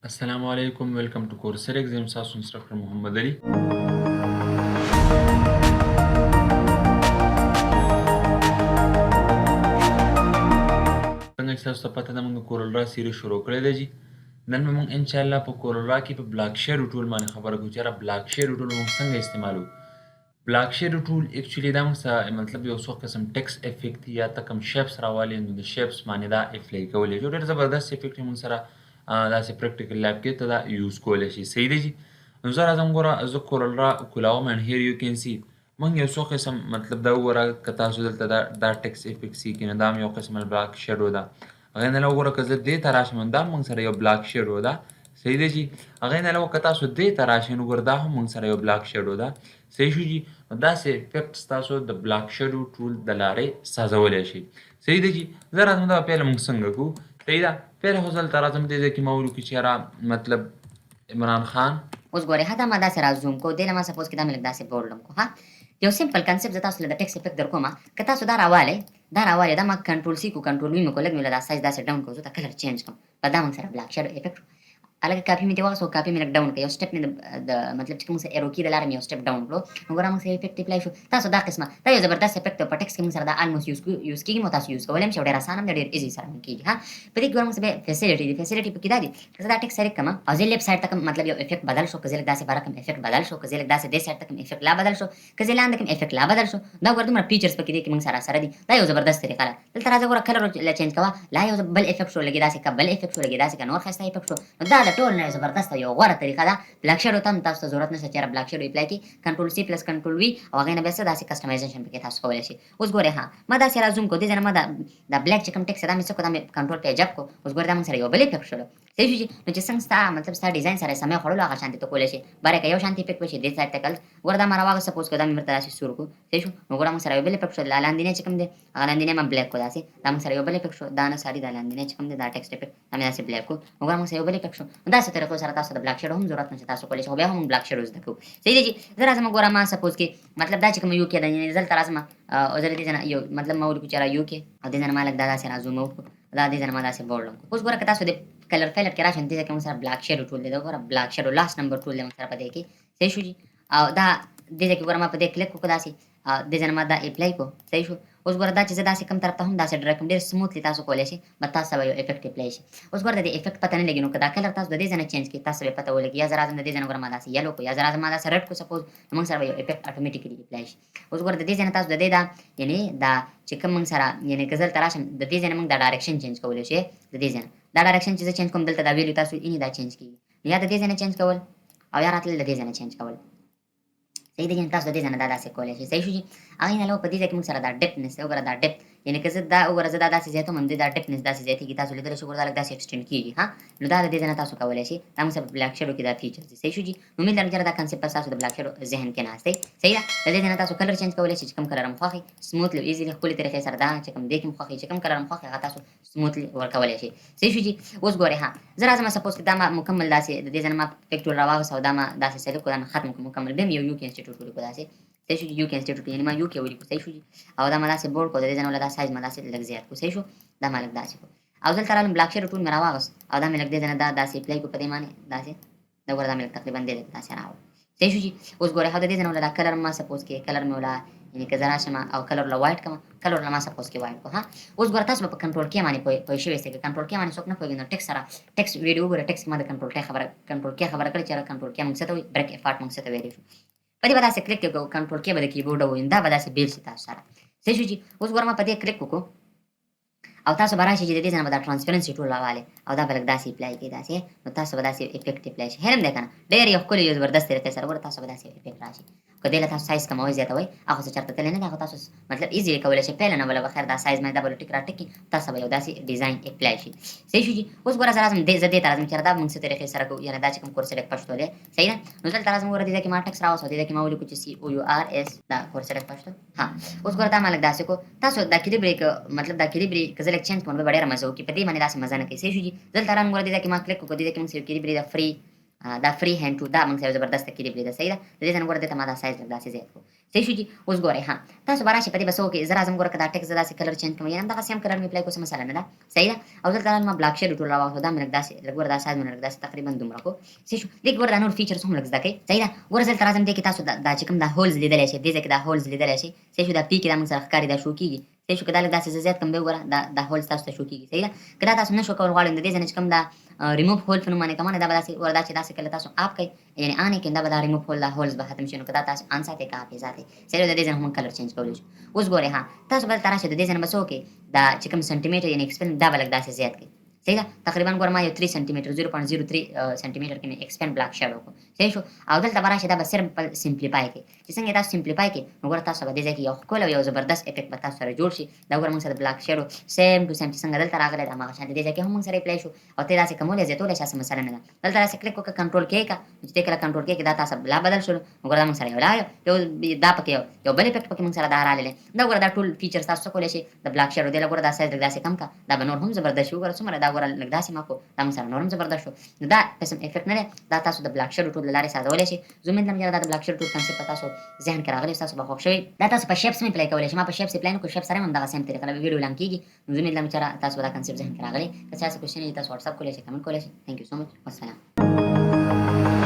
السلام عليكم. ويلكم تو كورسيرا زي ما تاسو انستراکټر محمد علي. څنګه چې تاسو ته پته ده موږ د کورل را سیریز شروع کړی دی. نن به موږ انشاءالله په کورل را کې په بلاک شیډو ټول باندې خبره کوو چې یاره بلاک شیډو ټول موږ څنګه استعمالوو. بلاک شیډو ټول اکچولي دا موږ څه مطلب یو څو قسم ټیکس افیکټ یا ته کوم شیپس راوالې نو د شیپس باندې دا اپلای کولی شو. ډېر زبردست افیکټ موږ سره داسې پریکټیکل لیب کې ته دا یوز کولی شي. صحیح دی جي. نو زه راځم ګوره زه کورل را کولاوم اینډ هیر یو کین سی موږ یو څو قسم مطلب دا وګوره که تاسو دلته دا ټیکس افیکټ سي کې نو دا هم یو قسم بلاک شیډو ده. هغې نه وګوره که زه دې ته راشم نو دا هم موږ سره یو بلاک شیډو ده. صحیح دی جي. هغې نه که تاسو دې ته راشئ نو ګوره دا هم موږ سره یو بلاک شیډو ده. صحیح شو جي. نو داسې افیکټس تاسو د بلاک شیډو ټول د لارې سازولی شئ. صحیح دی جي. زه راځم دا پیله موږ څنګه کوو. صحیح ده. پیله خو زه دلته راځم دې ځای کې ما ولیکو چې یاره مطلب عمران خان. اوس ګورئ ها دا ما داسې را زوم کوو. دې نه ما سپوز کې دا مې لږ داسې بورډ کوو. ها یو سمپل کنسپټ زه تاسو له د ټیکس افیکټ در کومه که تاسو دا راوالئ دا ما کنټرول سی کو کنټرول وي مې کو لږ مې له دا سایز داسې ډاون کوو زه ته کلر چینج کوم په دا موږ سره بلاک شیډو افیکټ الګ کاپی مې دی واغسو کاپی مې لږ ډاون کړ یو سټپ مې د مطلب چې کوم څه ایرو کی د لارې مې یو سټپ ډاون کړو نو ګوره موږ سره افیکټ اپلای شو. تاسو دا قسمه دا یو زبردست افیکټ په ټیکس کې موږ سره دا الموست یوز کیږي نو تاسو یوز کولای شئ. ډېر اسانه دی ډېر ایزي سره ممکن کیږي. ها په دې کې ګوره موږ سره فیسیلیټي دی. فیسیلیټي په کې دا دی که زه دا ټیکس سلیکټ کړم او زه لیفټ سایډ ته کوم مطلب یو افیکټ بدل شو که زه لږ داسې باره کوم افیکټ بدل شو که زه لږ داسې دې سایډ ته کوم افیکټ لا بدل شو که زه لاندې کوم افیکټ لا بدل شو دا ګوره دومره فیچرز په کې دي چې موږ سره دي. دا یو زبردست طریقه ده. دلته راځه ګوره کلر لا چینج کوه لا یو بل افیکټ شو لګي داسې که بل افیکټ شو لګي داسې که نور ښایسته افیکټ شو نو دا د ټول نه زبردست یو غوره طریقه ده. بلاک شیډو ته هم تاسو ته ضرورت نشته چې یاره بلاک شیډو اپلای کړئ. کنټرول سی پلس کنټرول وي او هغې نه بیا څه داسې کسټمایزیشن پکې تاسو کولی شئ. اوس ګورئ ها ما داسې را زوم کړو دې ځای نه ما دا بلیک چې کوم ټیکس دا مې څه کړو دا مې کنټرول پې جب کړو. اوس ګورئ دا موږ سره یو بل افیکټ شولو. صحیح شو چې نو چې څنګه ستا مطلب ستا ډیزاین سره سمې خوړلو هغه شانتې ته کولی شئ. باره که یو شانتې افیکټ وشي دې سایډ ته کل ګوره دا ما راواغه سپوز کړو دا مې ورته داسې سور کړو. صحیح شو. نو ګوره موږ سره یو بل افیکټ شو لاندینی چې کوم دی هغه لاندینی ما بلیک کړو داسې دا موږ سره یو بل افیکټ شو دا نه ساري دا لاندینی چې کوم دی دا ټیکسټ افیکټ دا مې داسې بلیک کړو. نو ګوره موږ سره یو بل افیکټ شو. نو داسې طریقو سره تاسو د بلاک شیډو هم ضرورت نشته تاسو کولی شئ خو بیا هم بلاک شیډو زده کوو. صحیح دی چې زه راځم ګوره ما سپوز کې مطلب دا چې کوم یو کې ده یعنې دلته راځم او زه دې ځای نه یو مطلب ما ولیکو چې یاره یو کې او دې ځای نه ما لږ دا داسې را زوم وکړو دا دې ځای نه ما داسې بورډ کړو. اوس ګوره که تاسو د کلر پیلټ کې راشئ دې ځای کې موږ سره بلاک شیډو ټول دی. دا ګوره بلاک شیډو لاست نمبر ټول دی موږ سره په دې کې. صحیح شو جي. او دا دې ځای کې ګوره ما په دې کلیک وکړو داسې دې ځای نه ما دا اپلای کړو. صحیح شو. اوس ګوره دا چې زه داسې کوم طرف ته هم داسې ډرګ کړم ډېر سموتلی تاسو کولی شئ بس تاسو به یو افیکټ اپلای شي. اوس ګوره د دې افیکټ پته نه لګي نو که دا کلر تاسو د دې ځای نه چینج کړئ تاسو به پته ولګي. یا زه راځم د دې ځای نه ګوره ما داسې یلو کړو یا زه راځم ما داسې رډ کړو سپوز نو موږ سره به یو افیکټ اټومیټیکلي اپلای شي. اوس ګوره د دې ځای نه تاسو د دې دا یعنې دا چې کوم موږ سره یعنې که زه دلته راشم د دې ځای نه موږ دا ډایرکشن چینج کولی شئ. د دې ځای نه دا ډایرکشن چې زه چینج کوم دلته دا ویلیو تاسو اینې دا چینج کېږي یا د دې ځای نه چینج کول او یا راتلل د دې ځای نه چینج کول. صحیح دی چې تاسو د دې ځای نه دا داسې کولی شئ. صحیح شو جي. هغې نه علاوه په دې ځای کې موږ سره دا ډیپنس دی. وګوره دا ډیپ یعنې که زه دا وګوره زه دا داسې زیاتوم هم دا ډیپنس داسې زیاتېږي تاسو لیدلی شئ. ګوره دا لږ داسې ایکسټینډ کېږي. ها نو دا د دې ځای نه تاسو کولی شئ. دا موږ سره په بلاک شیډو کې دا فیچرز دي. صحیح شو جي. امید لرم چې دا کنسپټ بس تاسو د بلاک شیډو ذهن کې ناست دی. صحیح ده. د دې ځای نه تاسو کلر چینج کولی شئ چې کوم کلر هم خوښوئ سموتلی ایزیلی ښکلې طریقې سره دا چې کوم دې کې هم خوښوئ چې کوم کلر هم خوښوئ هغه تاسو سموتلی ورکولی شئ. صحیح شو جي. اوس ګورئ ها زه راځم سپوز که دا ما مکمل داسې د دې ځای نه ما پک ټول راواغوست او دا ما داسې سلیکټ کړو دا مې ختم کړو مکمل بیا مې یو کې انسټیټیوټ ولیکو داسې. صحیح شو یو کې انسټیټیوټ یعنې ما یو کې ولیکو. صحیح شو جي. او دا ما داسې بورډ کړو د دې ځای نه دا سایز ما داسې لږ زیات کړو. صحیح شو. دا ما لږ داسې کړو او دلته رالم بلاک شیډو ټول مې راواغوست او دا مې لږ دې ځای نه دا داسې اپلای کړو په دې باندې داسې دا ګوره دا مې لږ تقریبا دې ځای داسې راوړو. صحیح شو جي. اوس ګورئ ښه د دې ځای نه ولا دا کلر ما سپوز کې کلر مې ولا یعنې که زه راشم او کلر ولا وایټ کړم کلر ولا ما سپوز کې وایټ کړو. ها اوس ګوره تاسو به په کنټرول کې باندې پوه شوي یاستئ که کنټرول کې باندې څوک نه پوهېږي نو ټیکس سره ټیکس ویډیو وګوره ټیکس کې ما د کنټرول کې خبره کړې چې یاره کنټرول کې موږ څه ته وایي بریک افارټ موږ څه ته ویلی شو. په دې به داسې کلیک وکړو کنټرول کې به د کیبورډ ووایي دا به داسې بیل شي تاسو سره. صحیح شو جي. اوس ګوره ما په دې کلیک وکړو او تاسو به راشئ چې د دې ځای نه به دا ټرانسپیرنسي ټول راوالئ او دا به لږ داسې اپلای کړئ داسې نو تاسو به داسې افیکټ اپلای شي. هیر هم دی که نه ډېر یو ښکلې یو زبردست طریقې سره ګوره تاسو به داسې افیکټ راشي. که دې له تاسو سایز کموئ زیاتوئ هغه څه چېرته تللی نه دی هغه تاسو مطلب ایزیلی کولی شئ. پیله نه بله به خیر دا سایز باندې دا به ټیک راټیک کړي تاسو به یو داسې ډیزاین اپلای شي. صحیح شو جي. اوس ګوره زه راځم زه دې ته راځم چې دا موږ څه طریقې سره کوو یعنې دا چې کوم کورس سلیکټ پشتو دی. صحیح ده. نو دلته راځم ګوره دې ځای کې ما ټکس راوست او دې ځای کې ما ولیکو چې COURS دا کورس سلیکټ پشتو. ها اوس ګوره دا ما لږ داسې کړو تاسو دا کلیبري مطلب دا کلیبري که زه لږ چینج کړم نو به ډېره مزه وکړي په دې باندې داسې مزه نه کوي. صحیح شو جي. دلته راغلم ګوره دې ځای کې ما کلیک وکړو دې ځای کې موږ سره کلیبري دا فري دا فري هاند ټو دا موږ سره زبردست کلیپ لیده صحیح ده د دې څنګه ګوره دته ما دا سایز لږ داسې زیات کړو صحیح شو جي اوس ګورئ ها تاسو به راشئ په دې بسو کې زه راځم ګوره که دا ټکس زه داسې کلر چینج کوم یا هم دغه سیم کلر مې اپلای کړو څه مسله نه ده صحیح ده او دلته ما بلاک شیډ ټول راواخلو دا مې لږ داسې لږ ګوره دا سایز مې لږ داسې تقریبا دومره کړو صحیح شو دې ګوره دا نور فیچرز هم لږ زده کړئ صحیح ده ګوره زه دلته راځم دې کې تاسو دا چې کوم دا هولز لیدلی شئ دې ځای کې دا هولز لیدلی شئ صحیح شو دا پی کې دا موږ سره ښکاري دا شو کېږي صحیح شو که دا لږ داسې زه زیات کړم بیا وګوره دا هولز تاسو ته شو کېږي صحیح ده که دا تاسو نه شو کول غواړئ د دې ځای نه چې کوم دا ریموف هول په نوم باندې کومه دا به داسې وردا چې داسې کله تاسو آپ کوئ یعنی آن کې دا به دا ریموف هول دا هولز به ختم شي نو که دا تاسو آن ساتئ که آپ یې ساتئ صحیح ده د دې ځای نه هم کلر چینج کولی شو اوس ګورئ ها تاسو به دلته راشئ د دې ځای نه به څه وکړئ دا چې کوم سنټي میټر یعنی ایکسپینډ دا به لږ داسې زیات کړئ صحیح ده تقریبا ګوره ما یو 3 سنټي میټر 0.03 سنټي میټر کې مې ایکسپینډ بلاک شیډ وکړو صحیح شو او دلته به راشئ دا به صرف سمپلیفای کړئ چې څنګه تاسو سمپلیفای کړئ نو ګوره تاسو به دې ځای کې یو ښکلی او یو زبردست افیکټ به تاسو سره جوړ شي دا ګوره موږ سره بلاک شیډو سیم ټو سیم چې څنګه دلته راغلی د هماغه شان دې ځای کې هم موږ سره اپلای شو او ته یې داسې کمولی زیاتولی شې څه مسله نه ده دلته داسې کلیک وکړه کنټرول کې که چې ته کله کنټرول کې دا تاسو بلا بدل شول نو ګوره دا موږ سره یو دا پکې یو بل افیکټ پکې موږ سره دا راغلی دا ګوره دا ټول فیچرز تاسو څه کولی شئ د بلاک شیډو دې له ګوره دا سایز لږ داسې کم که دا به نور هم زبردست شي وګوره څومره دا ګوره لږ داسې ما کو دا موږ سره نور هم زبردست شو نو دا قسم افیکټ نه دی دا تاسو د بلاک شیډو ټول له لارې سازولی شئ زه امید لرم چې دا د بلاک شیډو ټول کنسپټ په تاسو ذهن کې راغلی تاسو به خوښ شوي دا تاسو په شیپس مې اپلای کولی شئ ما په شیپس اپلای نه کړو شیپ سره هم همدغه سیم طریقه ویډیو لاند کېږي نو زه امید لرم چې تاسو به دا کنسپټ ذهن کې راغلی که چا څه کوېسچن وي تاسو واټساپ کولی شئ کمنټ کولی شئ تھینک یو سو مچ والسلام